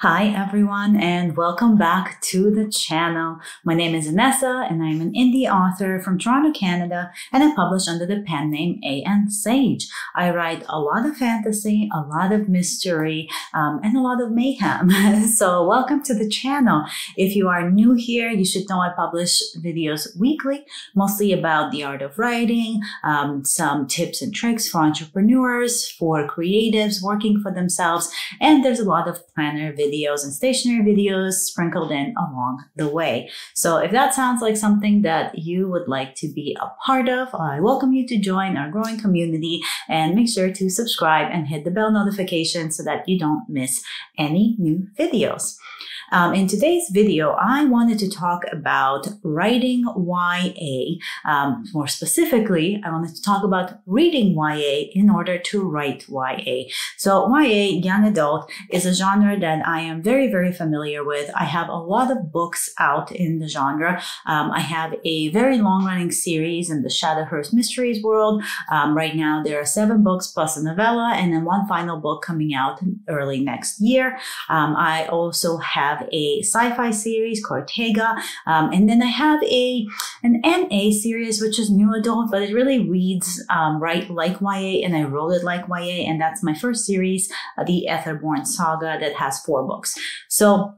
Hi everyone, and welcome back to the channel. My name is Vanessa and I'm an indie author from Toronto, Canada, and I publish under the pen name A.N. Sage. I write a lot of fantasy, a lot of mystery, and a lot of mayhem. So welcome to the channel. If you are new here, you should know I publish videos weekly, mostly about the art of writing, some tips and tricks for entrepreneurs, for creatives working for themselves, and there's a lot of planner videos and stationery videos sprinkled in along the way. So if that sounds like something that you would like to be a part of, I welcome you to join our growing community, and make sure to subscribe and hit the bell notification so that you don't miss any new videos. In today's video, I wanted to talk about writing YA. More specifically, I wanted to talk about reading YA in order to write YA. So YA, young adult, is a genre that I am very, very familiar with. I have a lot of books out in the genre. I have a very long-running series in the Shadowhurst Mysteries world. Right now, there are 7 books plus a novella, and then one final book coming out early next year. I also have a sci-fi series, Cortega, and then I have an NA series, which is new adult, but it really reads right like YA, and I wrote it like YA, and that's my first series, the Etherborn Saga, that has 4 books. So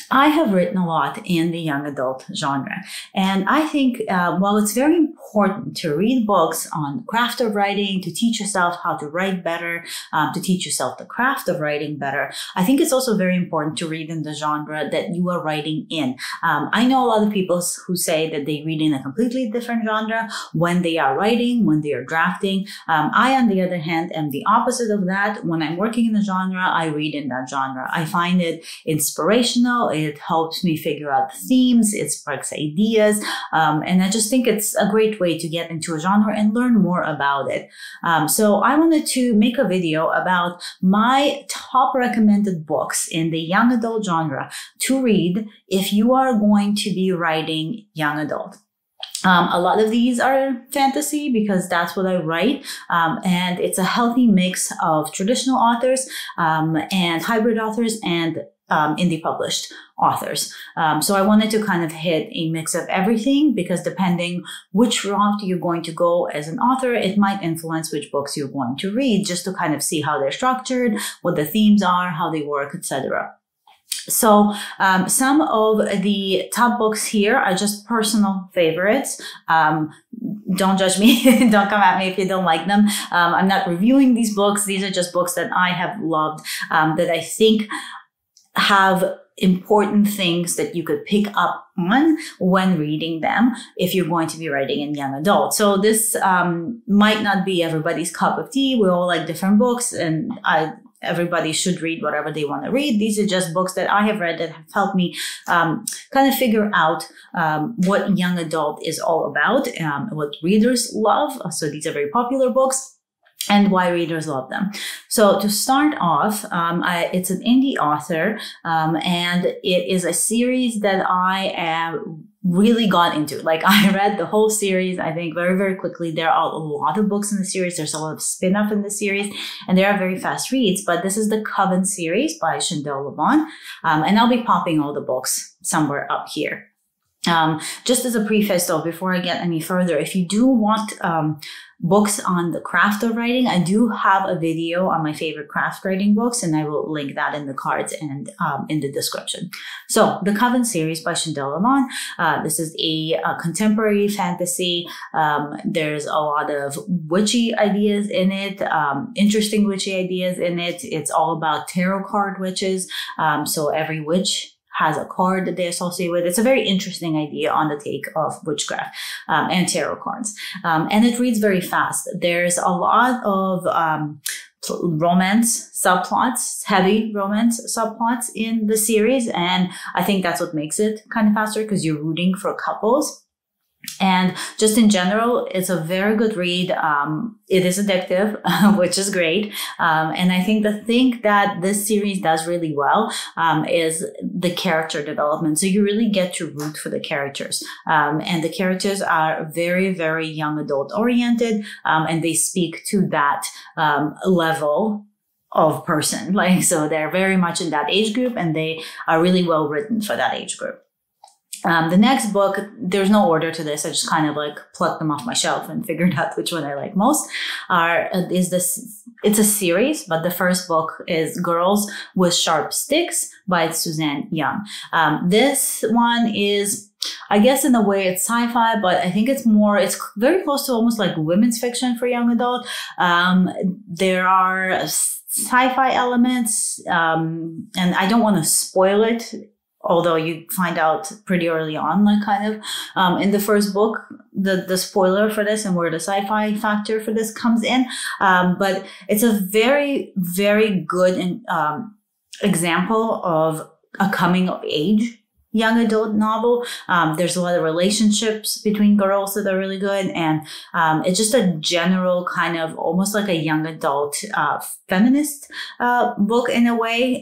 I have written a lot in the young adult genre, and I think while it's very important to read books on the craft of writing, to teach yourself how to write better, to teach yourself the craft of writing better, I think it's also very important to read in the genre that you are writing in. I know a lot of people who say that they read in a completely different genre when they are writing, when they are drafting. I, on the other hand, am the opposite of that. When I'm working in a genre, I read in that genre. I find it inspirational. It helps me figure out the themes. It sparks ideas. And I just think it's a great way to get into a genre and learn more about it. So I wanted to make a video about my top recommended books in the young adult genre to read if you are going to be writing young adult. A lot of these are fantasy because that's what I write, and it's a healthy mix of traditional authors and hybrid authors and indie published authors. So I wanted to kind of hit a mix of everything, because depending which route you're going to go as an author, it might influence which books you're going to read, just to kind of see how they're structured, what the themes are, how they work, etc. So some of the top books here are just personal favorites. Don't judge me. Don't come at me if you don't like them. I'm not reviewing these books. These are just books that I have loved, that I think have important things that you could pick up on when reading them if you're going to be writing in young adult. So this might not be everybody's cup of tea. We all like different books, and everybody should read whatever they want to read. These are just books that I have read that have helped me kind of figure out what young adult is all about, what readers love. So these are very popular books, and why readers love them. So to start off, it's an indie author, and it is a series that I really got into. Like, I read the whole series, I think, very, very quickly. There are a lot of books in the series. There's a lot of spin-off in the series, and they are very fast reads. But this is the COVEN series by Chandel Levon, and I'll be popping all the books somewhere up here. Just as a preface though, before I get any further, if you do want books on the craft of writing, I do have a video on my favorite craft writing books, and I will link that in the cards and in the description. So the COVEN series by Chandel Levon. This is a contemporary fantasy. There's a lot of witchy ideas in it, interesting witchy ideas in it. It's all about tarot card witches. So every witch has a card that they associate with. It's a very interesting idea on the take of witchcraft and tarot cards. And it reads very fast. There's a lot of romance subplots, heavy romance subplots in the series. And I think that's what makes it kind of faster, because you're rooting for couples. And just in general, it's a very good read. It is addictive, which is great. And I think the thing that this series does really well is the character development. So you really get to root for the characters. And the characters are very, very young adult oriented, and they speak to that level of person. Like, so they're very much in that age group, and they are really well written for that age group. The next book, there's no order to this. I just kind of like plucked them off my shelf and figured out which one I like most. It's a series, but the first book is Girls with Sharp Sticks by Suzanne Young. This one is, I guess in a way it's sci-fi, but I think it's very close to almost like women's fiction for young adult. There are sci-fi elements, and I don't want to spoil it, although you find out pretty early on, like kind of in the first book, the spoiler for this and where the sci-fi factor for this comes in. But it's a very, very good example of a coming of age young adult novel. There's a lot of relationships between girls that are really good. And it's just a general kind of almost like a young adult feminist book in a way.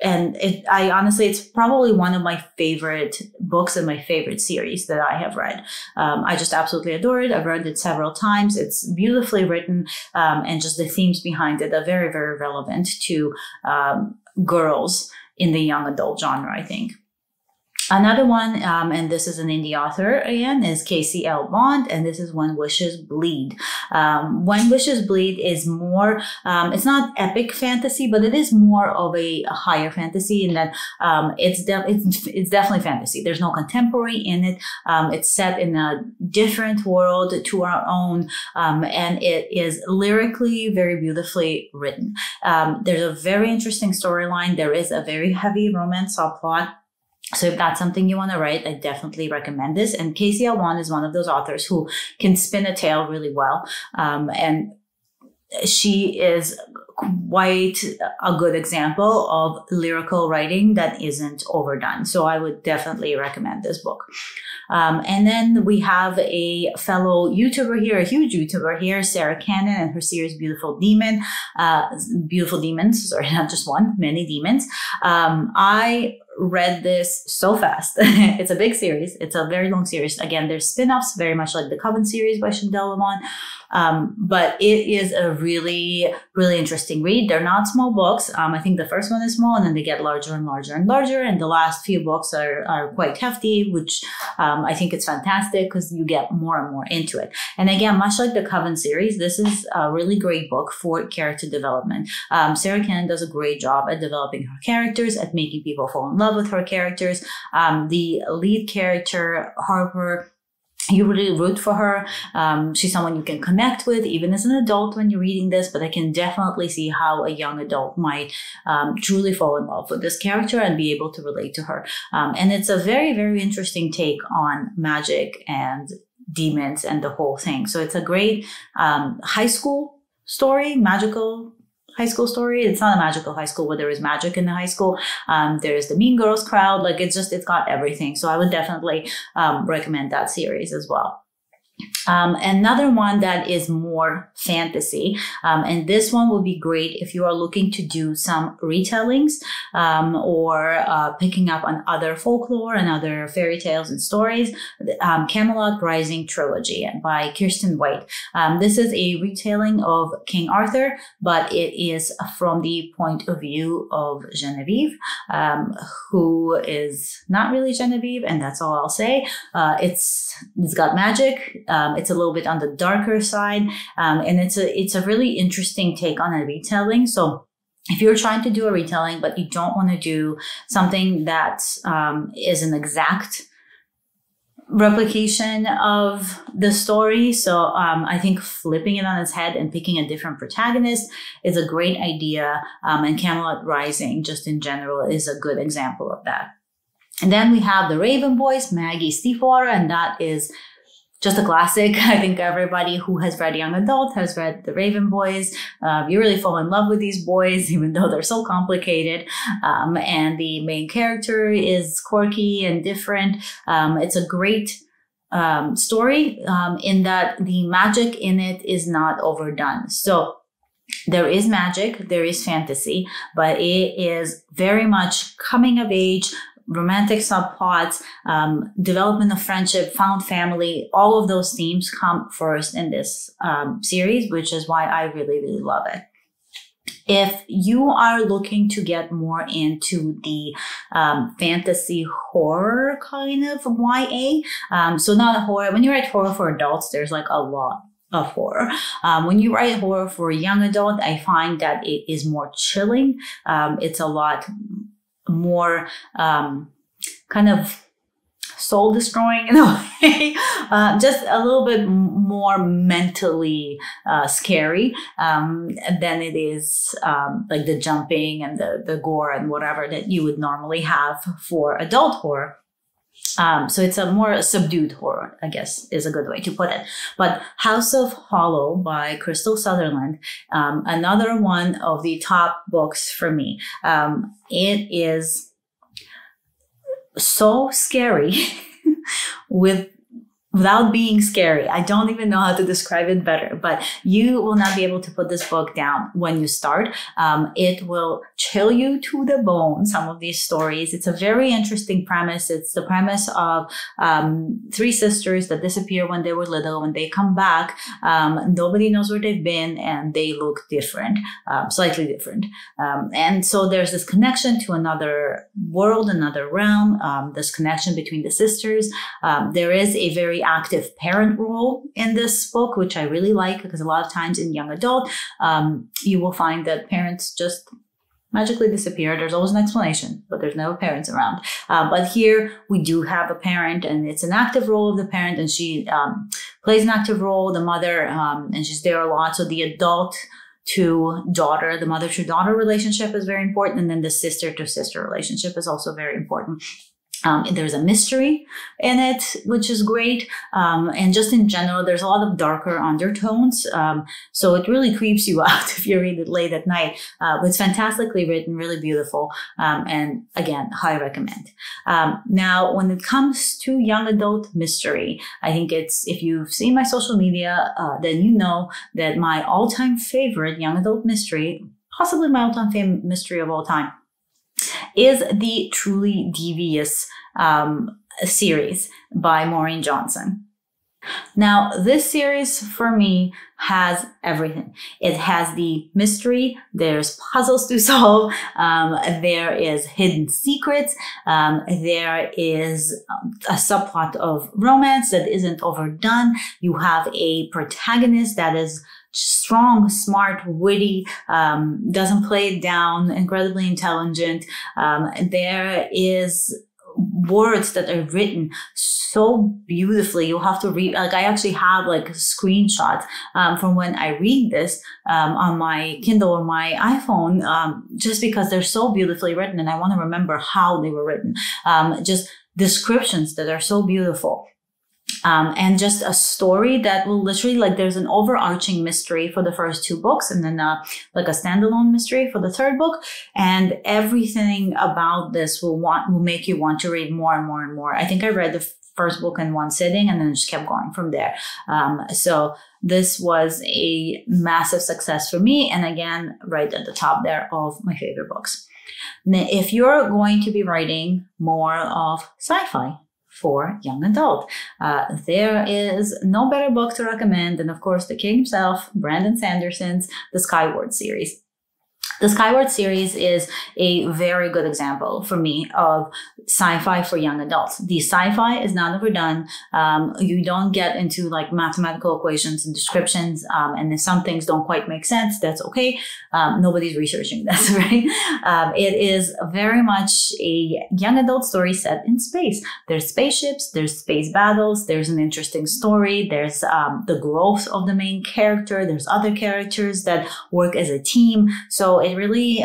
And it's probably one of my favorite books and my favorite series that I have read. I just absolutely adore it. I've read it several times. It's beautifully written, and just the themes behind it are very, very relevant to girls in the young adult genre, I think. Another one, and this is an indie author again, is Casey L. Bond, and this is When Wishes Bleed. When Wishes Bleed is more, it's not epic fantasy, but it is more of a higher fantasy in that it's definitely fantasy. There's no contemporary in it. It's set in a different world to our own, and it is lyrically very beautifully written. There's a very interesting storyline. There is a very heavy romance subplot. So if that's something you want to write, I definitely recommend this. And Casey L. Bond is one of those authors who can spin a tale really well. And she is quite a good example of lyrical writing that isn't overdone. So I would definitely recommend this book. And then we have a fellow YouTuber here, a huge YouTuber here, Sarah Cannon, and her series Beautiful Demons, sorry, not just one, many demons. I read this so fast. It's a big series. It's a very long series. Again, there's spin-offs, very much like the Coven series by Chandel Lamont. But it is a really, really interesting read. They're not small books. I think the first one is small, and then they get larger and larger and larger. And the last few books are quite hefty, which I think it's fantastic because you get more and more into it. And again, much like the Coven series, this is a really great book for character development. Sarah Cannon does a great job at developing her characters, at making people fall in love with her characters. The lead character, Harper, you really root for her. She's someone you can connect with, even as an adult when you're reading this, but I can definitely see how a young adult might truly fall in love with this character and be able to relate to her. And it's a very, very interesting take on magic and demons and the whole thing. So it's a great high school story, magical high school story. It's not a magical high school, but there is magic in the high school. There is the Mean Girls crowd. Like it's got everything. So I would definitely recommend that series as well. Another one that is more fantasy, and this one will be great if you are looking to do some retellings or picking up on other folklore and other fairy tales and stories. Camelot Rising Trilogy by Kirsten White. This is a retelling of King Arthur, but it is from the point of view of Genevieve, who is not really Genevieve, and that's all I'll say. It's got magic. It's a little bit on the darker side, and it's a really interesting take on a retelling. So if you're trying to do a retelling, but you don't want to do something that is an exact replication of the story, so I think flipping it on its head and picking a different protagonist is a great idea. And Camelot Rising, just in general, is a good example of that. And then we have The Raven Boys, Maggie Stiefvater, and that is just a classic. I think everybody who has read young adult has read The Raven Boys. You really fall in love with these boys, even though they're so complicated. And the main character is quirky and different. It's a great story in that the magic in it is not overdone. So there is magic, there is fantasy, but it is very much coming of age, romantic subplots, development of friendship, found family. All of those themes come first in this series, which is why I really, really love it. If you are looking to get more into the fantasy horror kind of YA, so not horror, when you write horror for adults, there's like a lot of horror. When you write horror for a young adult, I find that it is more chilling. It's a lot more kind of soul destroying in a way, just a little bit more mentally scary than it is like the jumping and the gore and whatever that you would normally have for adult horror. So it's a more subdued horror, I guess, is a good way to put it. But House of Hollow by Crystal Sutherland, another one of the top books for me. It is so scary without being scary. I don't even know how to describe it better, but you will not be able to put this book down when you start. It will chill you to the bone, some of these stories. It's a very interesting premise. It's the premise of three sisters that disappear when they were little. When they come back, nobody knows where they've been, and they look different, slightly different. And so there's this connection to another world, another realm, this connection between the sisters. There is a very active parent role in this book, which I really like, because a lot of times in young adult, you will find that parents just magically disappear. There's always an explanation, but there's never parents around. But here we do have a parent, and it's an active role of the parent, and she plays an active role, the mother, and she's there a lot. So the adult to daughter, the mother to daughter relationship is very important. And then the sister to sister relationship is also very important. There's a mystery in it, which is great. And just in general, there's a lot of darker undertones. So it really creeps you out if you read it late at night. But it's fantastically written, really beautiful. And again, high recommend. Now, when it comes to young adult mystery, I think it's, if you've seen my social media, then you know that my all-time favorite young adult mystery, possibly my all-time favorite mystery of all time, is the Truly Devious series by Maureen Johnson. Now, this series for me has everything. It has the mystery, there's puzzles to solve, there is hidden secrets, there is a subplot of romance that isn't overdone. You have a protagonist that is strong, smart, witty, doesn't play it down, incredibly intelligent. There is words that are written so beautifully. You'll have to read, like I actually have like screenshots from when I read this on my Kindle or my iPhone, just because they're so beautifully written and I want to remember how they were written. Just descriptions that are so beautiful. And just a story that will literally, like, there's an overarching mystery for the first two books, and then like a standalone mystery for the third book. And everything about this will make you want to read more and more and more. I think I read the first book in one sitting and then just kept going from there. So this was a massive success for me. And again, right at the top there of my favorite books. Now, if you're going to be writing more of sci-fi for young adult, there is no better book to recommend than, of course, the king himself, Brandon Sanderson's The Skyward series. The Skyward series is a very good example for me of sci-fi for young adults. The sci-fi is not overdone. You don't get into like mathematical equations and descriptions. And if some things don't quite make sense, that's okay. Nobody's researching this, right? It is very much a young adult story set in space. There's spaceships, there's space battles, there's an interesting story, there's the growth of the main character, there's other characters that work as a team. So it really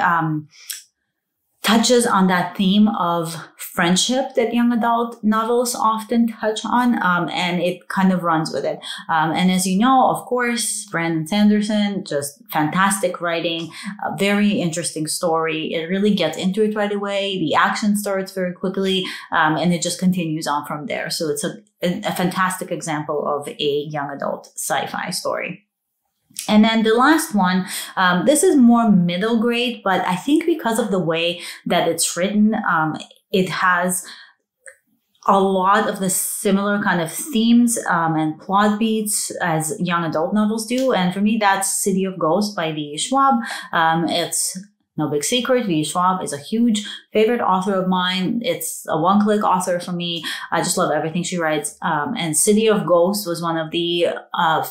touches on that theme of friendship that young adult novels often touch on, and it kind of runs with it. And as you know, of course, Brandon Sanderson, just fantastic writing, a very interesting story. It really gets into it right away. The action starts very quickly, and it just continues on from there. So it's a fantastic example of a young adult sci-fi story. And then the last one, this is more middle grade, but I think because of the way that it's written, it has a lot of the similar kind of themes and plot beats as young adult novels do. And for me, that's City of Ghosts by V. Schwab. It's no big secret. V. Schwab is a huge favorite author of mine. It's a one-click author for me. I just love everything she writes. And City of Ghosts was one of the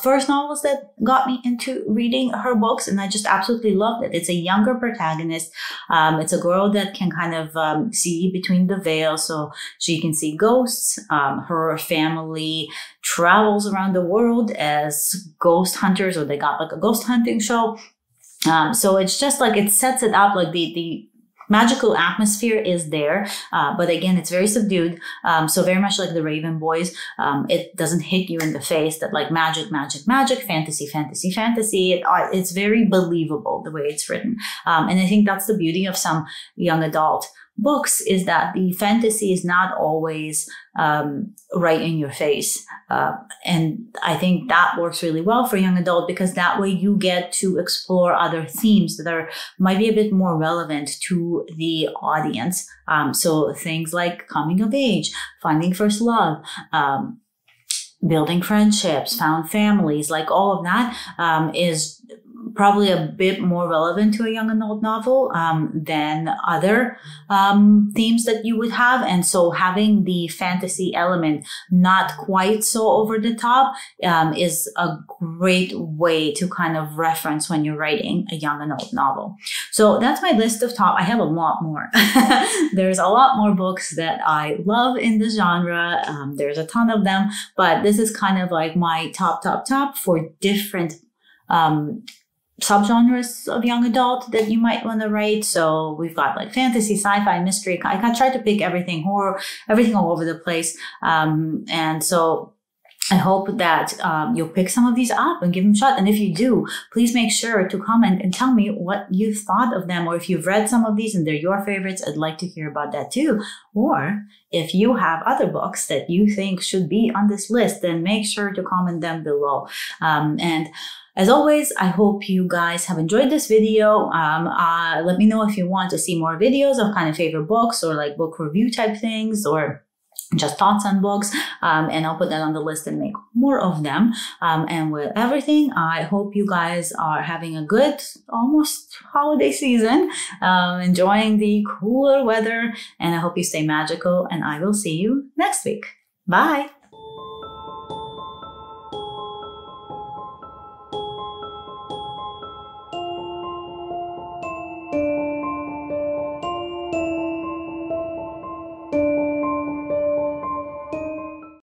first novels that got me into reading her books, and I just absolutely loved it. It's a younger protagonist. It's a girl that can kind of see between the veil, so she can see ghosts. Her family travels around the world as ghost hunters, or they got like a ghost hunting show. So it's just like, it sets it up like the magical atmosphere is there, but again, it's very subdued. So very much like the Raven Boys, it doesn't hit you in the face that like magic, magic, magic, fantasy, fantasy, fantasy. It's very believable the way it's written. And I think that's the beauty of some young adult books, is that the fantasy is not always right in your face. And I think that works really well for young adult, because that way you get to explore other themes that might be a bit more relevant to the audience. So things like coming of age, finding first love, building friendships, found families, like all of that is probably a bit more relevant to a young adult novel than other themes that you would have. And so having the fantasy element not quite so over the top is a great way to kind of reference when you're writing a young adult novel. So that's my list of top. I have a lot more. There's a lot more books that I love in the genre. There's a ton of them, but this is kind of like my top for different subgenres of young adult that you might want to write. So we've got like fantasy, sci-fi, mystery. I tried to pick everything, horror, everything all over the place. And so I hope that you'll pick some of these up and give them a shot. And if you do, please make sure to comment and tell me what you thought of them, or if you've read some of these and they're your favorites, I'd like to hear about that too. Or if you have other books that you think should be on this list, then make sure to comment them below. And as always, I hope you guys have enjoyed this video. Let me know if you want to see more videos of kind of favorite books, or like book review type things, or just thoughts on books, and I'll put that on the list and make more of them. And with everything, I hope you guys are having a good, almost holiday season, enjoying the cooler weather, and I hope you stay magical, and I will see you next week. Bye!